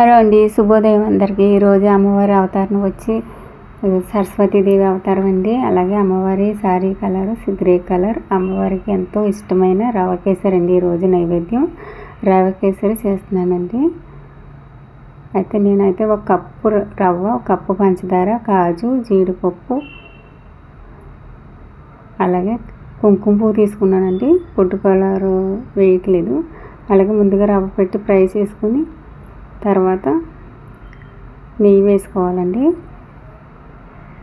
Hello అండి, శుభోదయం అందరికీ. ఈరోజు అమ్మవారి అవతారం వచ్చి సరస్వతీదేవి అవతారం అండి. అలాగే అమ్మవారి శారీ కలర్ గ్రే కలర్. అమ్మవారికి ఎంతో ఇష్టమైన రవ కేసరి అండి. ఈరోజు నైవేద్యం రవ కేసరి చేస్తున్నానండి. అయితే నేనైతే ఒక కప్పు రవ్వ, ఒక కప్పు పంచదార, కాజు, జీడిపప్పు, అలాగే కుంకుమ పువ్వు తీసుకున్నానండి. ఫుడ్ కలర్ వేయట్లేదు. అలాగే ముందుగా రవ్వ పెట్టి ఫ్రై చేసుకుని తర్వాత నెయ్యి వేసుకోవాలండి.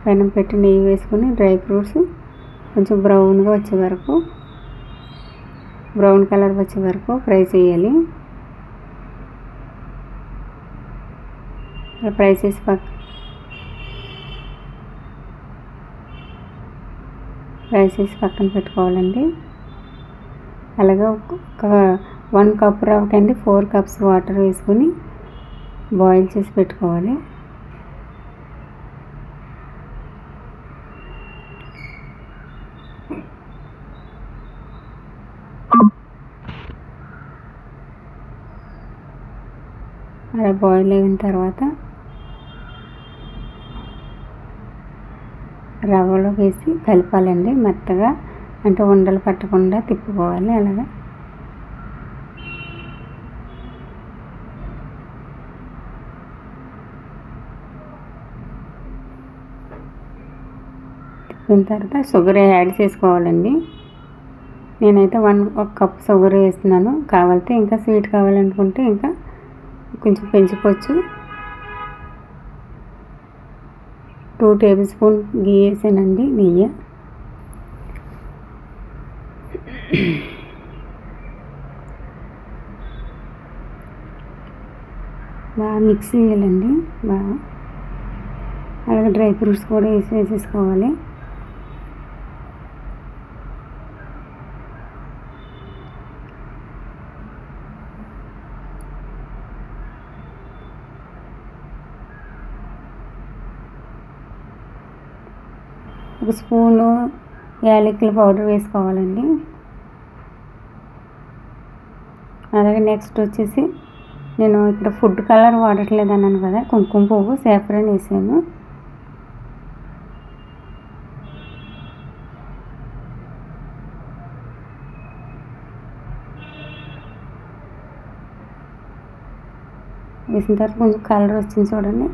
పెనం పెట్టి నెయ్యి వేసుకొని డ్రై ఫ్రూట్స్ కొంచెం బ్రౌన్గా వచ్చే వరకు, బ్రౌన్ కలర్ వచ్చే వరకు ఫ్రై చేయాలి. ఫ్రై చేసి పక్కన పెట్టుకోవాలండి. అలాగే ఒక 1 కప్ రవ్వకండి 4 కప్స్ వాటర్ వేసుకొని బాయిల్ చేసి పెట్టుకోవాలి. అలా బాయిల్ అయిన తర్వాత రవ్వలో వేసి కలపాలండి మెత్తగా, అంటే ఉండలు పట్టకుండా తిప్పుకోవాలి. అలాగా తిప్పిన తర్వాత షుగర్ యాడ్ చేసుకోవాలండి. నేనైతే 1 కప్ షుగర్ వేస్తున్నాను. కావాలంటే ఇంకా స్వీట్ కావాలనుకుంటే ఇంకా కొంచెం పెంచుకోవచ్చు. 2 టేబుల్ స్పూన్ గీ వేసానండి, నెయ్యి. బాగా మిక్స్ చేయాలండి బాగా. అలాగే డ్రై ఫ్రూట్స్ కూడా వేసేసుకోవాలి. ఒక స్పూను యాలకుల పౌడర్ వేసుకోవాలండి. అలాగే నెక్స్ట్ వచ్చేసి నేను ఇక్కడ ఫుడ్ కలర్ వాడట్లేదు అన్నాను కదా, కుంకుమ పువ్వు సాఫ్రాన్ వేసాను. వేసిన తర్వాత కొంచెం కలర్ వచ్చింది చూడండి.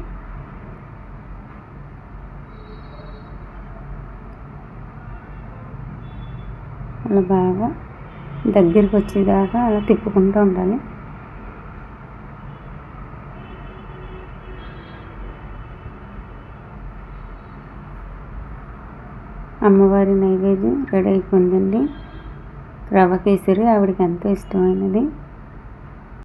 అలా బాగా దగ్గరికి వచ్చేదాకా అలా తిప్పుకుంటూ ఉండాలి. అమ్మవారి నైవేద్యం రెడీ అయిపోయిందండి. రవ్వ కేసరి ఆవిడకి ఎంతో ఇష్టమైనది.